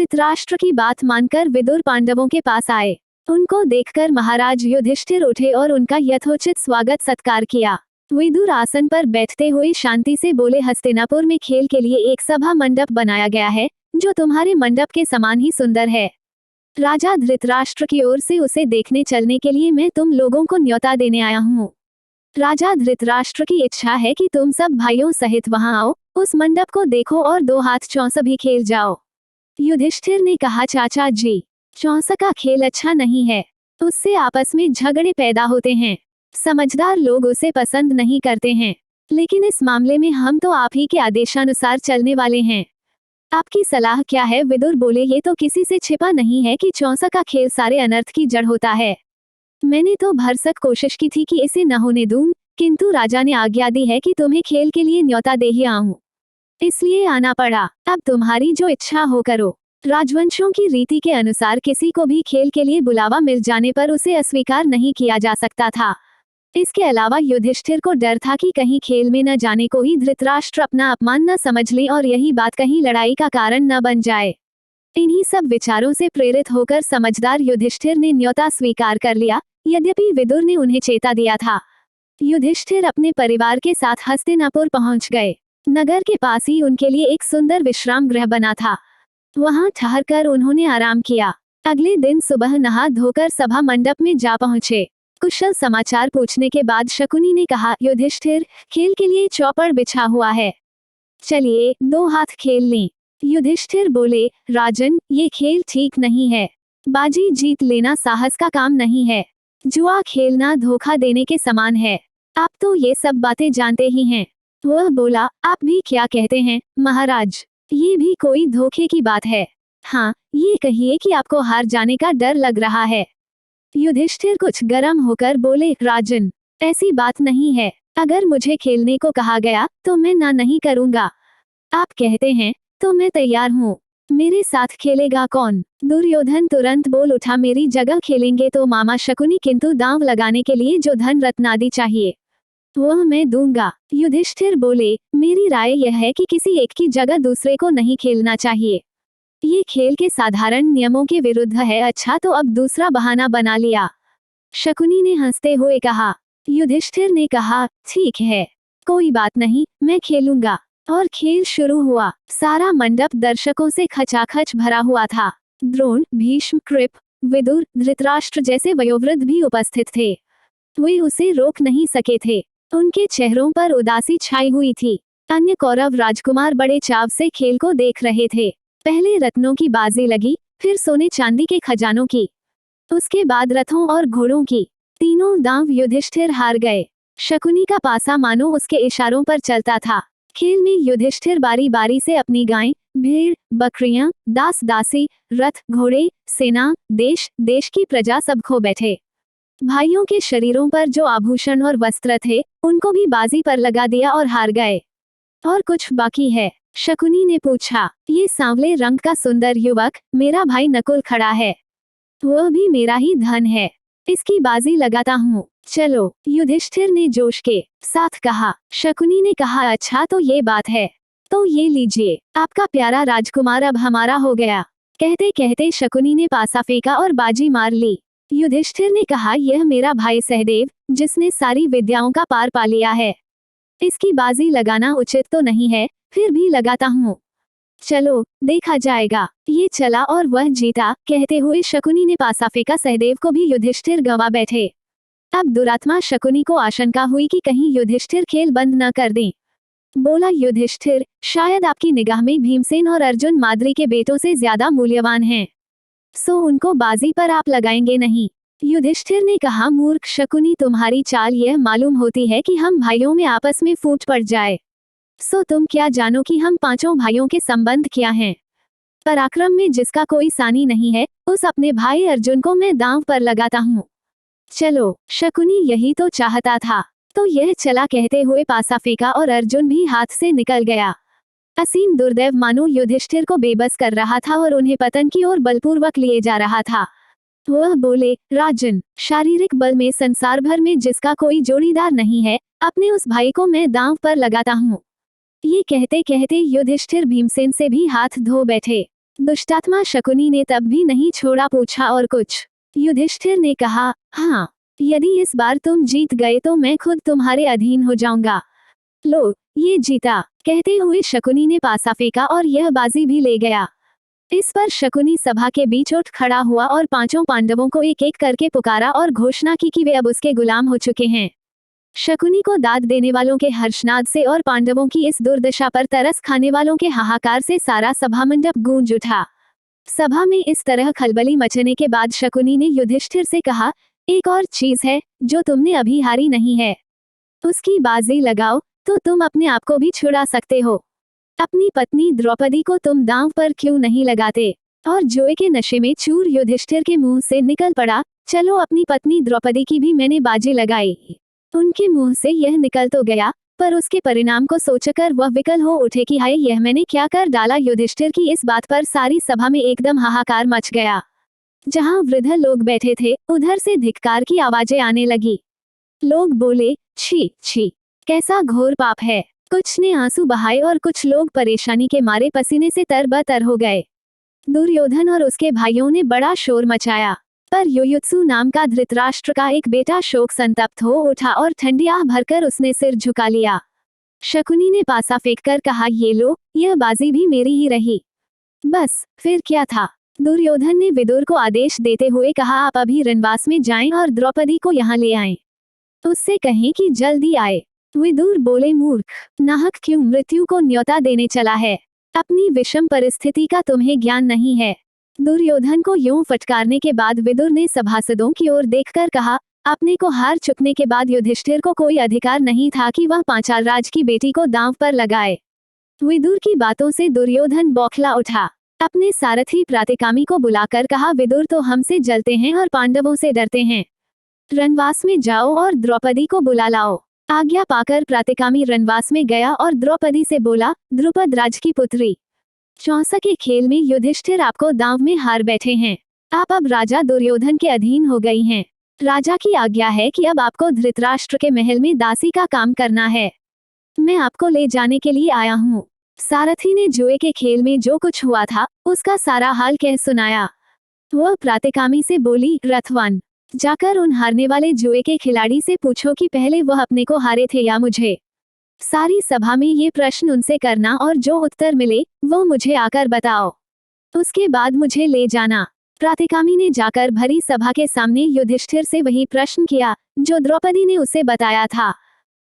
धृतराष्ट्र की बात मानकर विदुर पांडवों के पास आए। उनको देखकर महाराज युधिष्ठिर उठे और उनका यथोचित स्वागत सत्कार किया। विदुर आसन पर बैठते हुए शांति से बोले, हस्तिनापुर में खेल के लिए एक सभा मंडप बनाया गया है जो तुम्हारे मंडप के समान ही सुंदर है। राजा धृतराष्ट्र की ओर से उसे देखने चलने के लिए मैं तुम लोगों को न्योता देने आया हूँ। राजा धृतराष्ट्र की इच्छा है कि तुम सब भाइयों सहित वहां आओ, उस मंडप को देखो और 2 हाथ चौंस भी खेल जाओ। युधिष्ठिर ने कहा, चाचा जी, चौंस का खेल अच्छा नहीं है, उससे आपस में झगड़े पैदा होते हैं। समझदार लोग उसे पसंद नहीं करते हैं, लेकिन इस मामले में हम तो आप ही के आदेशानुसार चलने वाले हैं। आपकी सलाह क्या है? विदुर बोले, ये तो किसी से छिपा नहीं है कि चौंस का खेल सारे अनर्थ की जड़ होता है। मैंने तो भरसक कोशिश की थी कि इसे न होने दूं, किंतु राजा ने आज्ञा दी है कि तुम्हें खेल के लिए न्योता दे ही आऊं, इसलिए आना पड़ा। अब तुम्हारी जो इच्छा हो करो। राजवंशों की रीति के अनुसार किसी को भी खेल के लिए बुलावा मिल जाने पर उसे अस्वीकार नहीं किया जा सकता था। इसके अलावा युधिष्ठिर को डर था कि कहीं खेल में न जाने को ही धृतराष्ट्र अपना अपमान न समझ ले और यही बात कहीं लड़ाई का कारण न बन जाए। इन्हीं सब विचारों से प्रेरित होकर समझदार युधिष्ठिर ने न्योता स्वीकार कर लिया, यद्यपि विदुर ने उन्हें चेता दिया था। युधिष्ठिर अपने परिवार के साथ हस्तिनापुर पहुंच गए। नगर के पास ही उनके लिए एक सुंदर विश्राम गृह बना था। वहां ठहरकर उन्होंने आराम किया। अगले दिन सुबह नहा धोकर सभा मंडप में जा पहुंचे। कुशल समाचार पूछने के बाद शकुनी ने कहा, युधिष्ठिर, खेल के लिए चौपड़ बिछा हुआ है, चलिए 2 हाथ खेल लें। युधिष्ठिर बोले, राजन, ये खेल ठीक नहीं है। बाजी जीत लेना साहस का काम नहीं है। जुआ खेलना धोखा देने के समान है। आप तो ये सब बातें जानते ही हैं। वह बोला, आप भी क्या कहते हैं महाराज, ये भी कोई धोखे की बात है? हाँ, ये कहिए कि आपको हार जाने का डर लग रहा है। युधिष्ठिर कुछ गर्म होकर बोले, राजन, ऐसी बात नहीं है। अगर मुझे खेलने को कहा गया तो मैं ना नहीं करूँगा। आप कहते हैं तो मैं तैयार हूँ। मेरे साथ खेलेगा कौन? दुर्योधन तुरंत बोल उठा, मेरी जगह खेलेंगे तो मामा शकुनी, किंतु दांव लगाने के लिए जो धन रत्न आदि चाहिए वह मैं दूंगा। युधिष्ठिर बोले, मेरी राय यह है कि किसी एक की जगह दूसरे को नहीं खेलना चाहिए। ये खेल के साधारण नियमों के विरुद्ध है। अच्छा, तो अब दूसरा बहाना बना लिया, शकुनी ने हंसते हुए कहा। युधिष्ठिर ने कहा, ठीक है, कोई बात नहीं, मैं खेलूंगा। और खेल शुरू हुआ। सारा मंडप दर्शकों से खचाखच भरा हुआ था। द्रोण, भीष्म, कृप, विदुर, धृतराष्ट्र जैसे वयोवृद्ध भी उपस्थित थे। वे उसे रोक नहीं सके थे। उनके चेहरों पर उदासी छाई हुई थी। अन्य कौरव राजकुमार बड़े चाव से खेल को देख रहे थे। पहले रत्नों की बाजी लगी, फिर सोने चांदी के खजानों की, उसके बाद रथों और घोड़ों की। तीनों दांव युधिष्ठिर हार गए। शकुनी का पासा मानो उसके इशारों पर चलता था। खेल में युधिष्ठिर बारी बारी से अपनी गायें, भेड़, बकरियां, दास दासी, रथ, घोड़े, सेना, देश देश की प्रजा सब खो बैठे। भाइयों के शरीरों पर जो आभूषण और वस्त्र थे उनको भी बाजी पर लगा दिया और हार गए। और कुछ बाकी है? शकुनी ने पूछा। ये सांवले रंग का सुंदर युवक मेरा भाई नकुल खड़ा है, वह भी मेरा ही धन है, इसकी बाजी लगाता हूँ, चलो। युधिष्ठिर ने जोश के साथ कहा। शकुनी ने कहा, अच्छा तो ये बात है, तो ये लीजिए, आपका प्यारा राजकुमार अब हमारा हो गया। कहते कहते शकुनी ने पासा फेंका और बाजी मार ली। युधिष्ठिर ने कहा, यह मेरा भाई सहदेव, जिसने सारी विद्याओं का पार पा लिया है, इसकी बाजी लगाना उचित तो नहीं है, फिर भी लगाता हूँ, चलो देखा जाएगा। ये चला और वह जीता। कहते हुए शकुनी ने पासा फेंका। सहदेव को भी युधिष्ठिर गंवा बैठे। अब दुरात्मा शकुनी को आशंका हुई कि कहीं युधिष्ठिर खेल बंद न कर दें। बोला, युधिष्ठिर, शायद आपकी निगाह में भीमसेन और अर्जुन माद्री के बेटों से ज्यादा मूल्यवान हैं, सो उनको बाजी पर आप लगाएंगे नहीं? युधिष्ठिर ने कहा, मूर्ख शकुनी, तुम्हारी चाल यह मालूम होती है कि हम भाइयों में आपस में फूट पड़ जाए, सो तुम क्या जानो कि हम 5 भाइयों के संबंध क्या हैं। पराक्रम में जिसका कोई सानी नहीं है, उस अपने भाई अर्जुन को मैं दांव पर लगाता हूँ, चलो। शकुनी यही तो चाहता था, तो यह चला। कहते हुए पासा फेंका और अर्जुन भी हाथ से निकल गया। असीम दुर्दैव मानो युधिष्ठिर को बेबस कर रहा था और उन्हें पतन की ओर बलपूर्वक लिए जा रहा था। वह बोले, राजन, शारीरिक बल में संसार भर में जिसका कोई जोड़ीदार नहीं है, अपने उस भाई को मैं दांव पर लगाता हूँ। ये कहते कहते युधिष्ठिर भीमसेन से भी हाथ धो बैठे। दुष्टात्मा शकुनी ने तब भी नहीं छोड़ा, पूछा और कुछ। युधिष्ठिर ने कहा, हाँ, यदि इस बार तुम जीत गए तो मैं खुद तुम्हारे अधीन हो जाऊंगा। लो, ये जीता, कहते हुए शकुनी ने पासा फेंका और यह बाजी भी ले गया। इस पर शकुनी सभा के बीच उठ खड़ा हुआ और पांचों पांडवों को एक एक करके पुकारा और घोषणा की कि वे अब उसके गुलाम हो चुके हैं। शकुनी को दाद देने वालों के हर्षनाद से और पांडवों की इस दुर्दशा पर तरस खाने वालों के हाहाकार से सारा सभा मंडप गूंज उठा। सभा में इस तरह खलबली मचने के बाद शकुनी ने युधिष्ठिर से कहा, एक और चीज है जो तुमने अभी हारी नहीं है, उसकी बाजी लगाओ तो तुम अपने आप को भी छुड़ा सकते हो। अपनी पत्नी द्रौपदी को तुम दांव पर क्यों नहीं लगाते? और जुए के नशे में चूर युधिष्ठिर के मुंह से निकल पड़ा, चलो अपनी पत्नी द्रौपदी की भी मैंने बाजी लगाई। उनके मुंह से यह निकल तो गया, पर उसके परिणाम को सोचकर वह विकल हो उठे कि हाय, यह मैंने क्या कर डाला। युधिष्ठिर की इस बात पर सारी सभा में एकदम हाहाकार मच गया। जहां वृद्ध लोग बैठे थे उधर से धिक्कार की आवाजें आने लगी। लोग बोले, छी छी, कैसा घोर पाप है। कुछ ने आंसू बहाए और कुछ लोग परेशानी के मारे पसीने से तरबतर हो गए। दुर्योधन और उसके भाइयों ने बड़ा शोर मचाया, पर युयुत्सु नाम का धृतराष्ट्र का एक बेटा शोक संतप्त हो उठा और ठंडी आह भरकर उसने सिर झुका लिया। शकुनी ने पासा फेंककर कहा, ये लो, यह बाजी भी मेरी ही रही। बस फिर क्या था। दुर्योधन ने विदुर को आदेश देते हुए कहा, आप अभी रणवास में जाएं और द्रौपदी को यहाँ ले आएं। उससे कहें कि जल्दी आए। विदुर बोले, मूर्ख, नाहक क्यों मृत्यु को न्योता देने चला है? अपनी विषम परिस्थिति का तुम्हें ज्ञान नहीं है। दुर्योधन को यूं फटकारने के बाद विदुर ने सभासदों की ओर देखकर कहा, अपने को हार चुकने के बाद युधिष्ठिर को कोई अधिकार नहीं था कि वह पांचाल राज की बेटी को दांव पर लगाए। विदुर की बातों से दुर्योधन बौखला उठा। अपने सारथी प्रातिकामी को बुलाकर कहा, विदुर तो हमसे जलते हैं और पांडवों से डरते हैं। रणवास में जाओ और द्रौपदी को बुला लाओ। आज्ञा पाकर प्रातिकामी रणवास में गया और द्रौपदी से बोला, द्रुपद राज की पुत्री, चौसा के खेल में युधिष्ठिर आपको दांव में हार बैठे हैं। आप अब राजा दुर्योधन के अधीन हो गई हैं। राजा की आज्ञा है कि अब आपको धृतराष्ट्र के महल में दासी का काम करना है। मैं आपको ले जाने के लिए आया हूँ। सारथी ने जुए के खेल में जो कुछ हुआ था उसका सारा हाल कह सुनाया। वह प्रातिकामी से बोली, रथवान, जाकर उन हारने वाले जुए के खिलाड़ी से पूछो कि पहले वह अपने को हारे थे या मुझे। सारी सभा में ये प्रश्न उनसे करना और जो उत्तर मिले वो मुझे आकर बताओ। उसके बाद मुझे ले जाना। प्रातिकामी ने जाकर भरी सभा के सामने युधिष्ठिर से वही प्रश्न किया जो द्रौपदी ने उसे बताया था।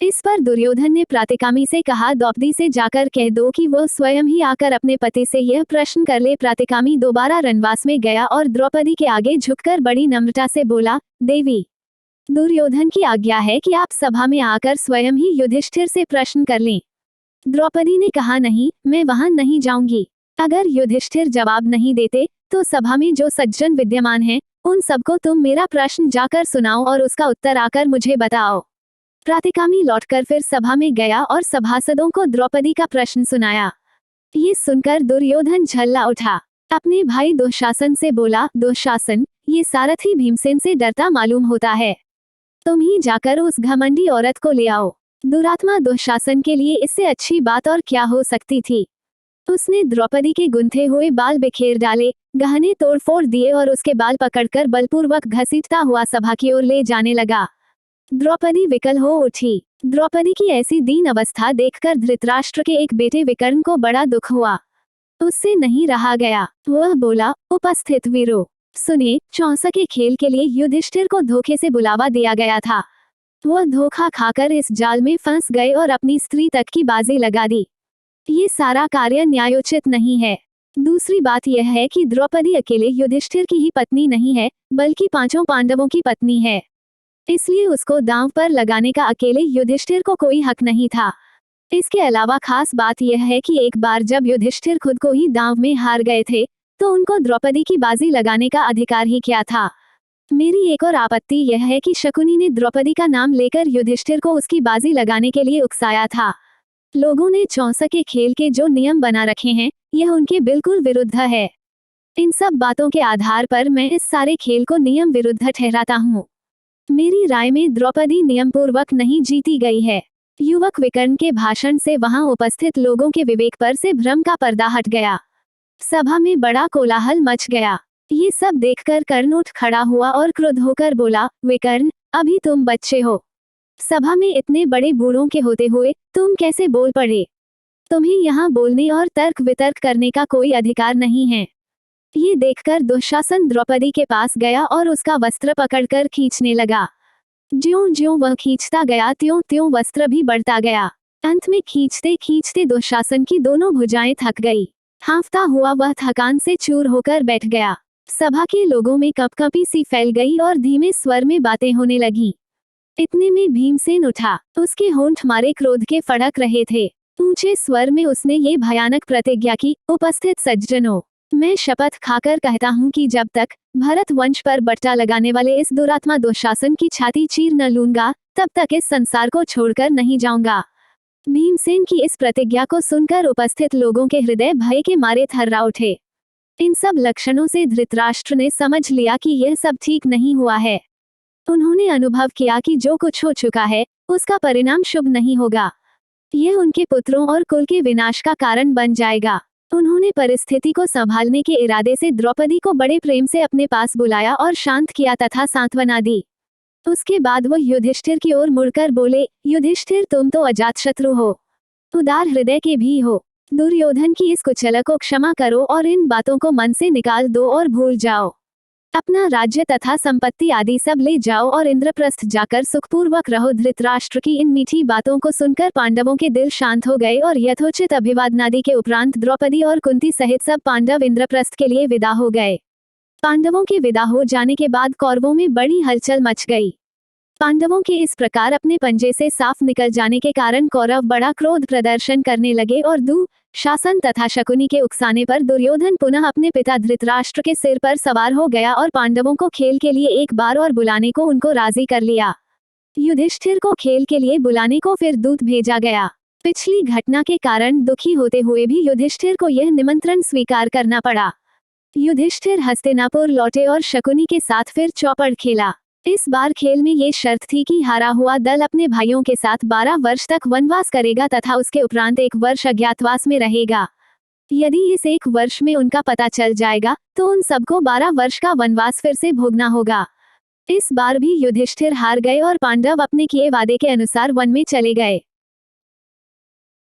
इस पर दुर्योधन ने प्रातिकामी से कहा, द्रौपदी से जाकर कह दो कि वह स्वयं ही आकर अपने पति से यह प्रश्न कर ले। प्रातिकामी दोबारा रणवास में गया और द्रौपदी के आगे झुककर बड़ी नम्रता से बोला, देवी, दुर्योधन की आज्ञा है कि आप सभा में आकर स्वयं ही युधिष्ठिर से प्रश्न कर लें। द्रौपदी ने कहा, नहीं, मैं वहां नहीं जाऊंगी। अगर युधिष्ठिर जवाब नहीं देते तो सभा में जो सज्जन विद्यमान हैं उन सबको तुम मेरा प्रश्न जाकर सुनाओ और उसका उत्तर आकर मुझे बताओ। प्रातिकामी लौटकर फिर सभा में गया और सभासदों को द्रौपदी का प्रश्न सुनाया। ये सुनकर दुर्योधन झल्ला उठा। अपने भाई दुशासन से बोला, दुशासन, ये सारथी भीमसेन से डरता मालूम होता है। तुम ही जाकर उस घमंडी औरत को ले आओ। दुरात्मा दुशासन के लिए इससे अच्छी बात और क्या हो सकती थी। उसने द्रौपदी के गुंथे हुए बाल बिखेर डाले, गहने तोड़फोड़ दिए और उसके बाल पकड़कर बलपूर्वक घसीटता हुआ सभा की ओर ले जाने लगा। द्रौपदी विकल हो उठी। द्रौपदी की ऐसी दीन अवस्था देखकर धृतराष्ट्र के एक बेटे विकर्ण को बड़ा दुख हुआ। उससे नहीं रहा गया। वह बोला, उपस्थित वीरों, सुनिए, चौसा के खेल के लिए युधिष्ठिर को धोखे से बुलावा दिया गया था। वह धोखा खाकर इस जाल में फंस गए और अपनी स्त्री तक की बाजी लगा दी। ये सारा कार्य न्यायोचित नहीं है। दूसरी बात यह है कि द्रौपदी अकेले युधिष्ठिर की ही पत्नी नहीं है, बल्कि पांचों पांडवों की पत्नी है। इसलिए उसको दांव पर लगाने का अकेले युधिष्ठिर को कोई हक नहीं था। इसके अलावा खास बात यह है कि एक बार जब युधिष्ठिर खुद को ही दांव में हार गए थे तो उनको द्रौपदी की बाजी लगाने का अधिकार ही क्या था। मेरी एक और आपत्ति यह है कि शकुनी ने द्रौपदी का नाम लेकर युधिष्ठिर को उसकी बाजी लगाने के लिए उकसाया था। लोगों ने चौसा के खेल के जो नियम बना रखे हैं यह उनके बिल्कुल विरुद्ध है। इन सब बातों के आधार पर मैं इस सारे खेल को नियम विरुद्ध ठहराता हूँ। मेरी राय में द्रौपदी नियमपूर्वक नहीं जीती गई है। युवक विकर्ण के भाषण से वहां उपस्थित लोगों के विवेक पर से भ्रम का पर्दा हट गया। सभा में बड़ा कोलाहल मच गया। ये सब देखकर कर्ण उठ खड़ा हुआ और क्रुद्ध होकर बोला, विकर्ण, अभी तुम बच्चे हो। सभा में इतने बड़े बूढ़ों के होते हुए तुम कैसे बोल पड़े? तुम्हें यहाँ बोलने और तर्क वितर्क करने का कोई अधिकार नहीं है। ये देखकर दुशासन द्रौपदी के पास गया और उसका वस्त्र पकड़कर खींचने लगा। ज्यों-ज्यों वह खींचता गया त्यों-त्यों वस्त्र भी बढ़ता गया। अंत में खींचते खींचते दुशासन की दोनों भुजाएं थक गई। हाँफता हुआ वह थकान से चूर होकर बैठ गया। सभा के लोगों में कपकपी सी फैल गई और धीमे स्वर में बातें होने लगी। इतने में भीमसेन उठा। उसके होंठ मारे क्रोध के फड़क रहे थे। ऊंचे स्वर में उसने ये भयानक प्रतिज्ञा की, उपस्थित सज्जनों, मैं शपथ खाकर कहता हूँ कि जब तक भरत वंश पर बट्टा लगाने वाले इस दुरात्मा दुशासन की छाती चीर न लूंगा, तब तक इस संसार को छोड़कर नहीं जाऊंगा। भीमसेन की इस प्रतिज्ञा को सुनकर उपस्थित लोगों के हृदय भय के मारे थर्रा उठे। इन सब लक्षणों से धृतराष्ट्र ने समझ लिया कि यह सब ठीक नहीं हुआ है। उन्होंने अनुभव किया कि जो कुछ हो चुका है उसका परिणाम शुभ नहीं होगा। यह उनके पुत्रों और कुल के विनाश का कारण बन जाएगा। उन्होंने परिस्थिति को संभालने के इरादे से द्रौपदी को बड़े प्रेम से अपने पास बुलाया और शांत किया तथा सांत्वना दी। उसके बाद वह युधिष्ठिर की ओर मुड़कर बोले, युधिष्ठिर, तुम तो अजातशत्रु हो, उदार हृदय के भी हो। दुर्योधन की इस कुचलता को क्षमा करो और इन बातों को मन से निकाल दो और भूल जाओ। अपना राज्य तथा संपत्ति आदि सब ले जाओ और इंद्रप्रस्थ जाकर सुखपूर्वक रहो। धृतराष्ट्र की इन मीठी बातों को सुनकर पांडवों के दिल शांत हो गए और यथोचित अभिवादनादि के उपरांत द्रौपदी और कुंती सहित सब पांडव इंद्रप्रस्थ के लिए विदा हो गए। पांडवों के विदा हो जाने के बाद कौरवों में बड़ी हलचल मच गई। पांडवों के इस प्रकार अपने पंजे से साफ निकल जाने के कारण कौरव बड़ा क्रोध प्रदर्शन करने लगे और दुशासन तथा शकुनी के उकसाने पर दुर्योधन पुनः अपने पिता धृतराष्ट्र के सिर पर सवार हो गया और पांडवों को खेल के लिए एक बार और बुलाने को उनको राजी कर लिया। युधिष्ठिर को खेल के लिए बुलाने को फिर दूत भेजा गया। पिछली घटना के कारण दुखी होते हुए भी युधिष्ठिर को यह निमंत्रण स्वीकार करना पड़ा। युधिष्ठिर हस्तिनापुर लौटे और शकुनी के साथ फिर चौपड़ खेला। इस बार खेल में ये शर्त थी कि हारा हुआ दल अपने भाइयों के साथ 12 वर्ष तक वनवास करेगा तथा उसके उपरांत 1 वर्ष अज्ञातवास में रहेगा। यदि इस 1 वर्ष में उनका पता चल जाएगा तो उन सबको 12 वर्ष का वनवास फिर से भोगना होगा। इस बार भी युधिष्ठिर हार गए और पांडव अपने किए वादे के अनुसार वन में चले गए।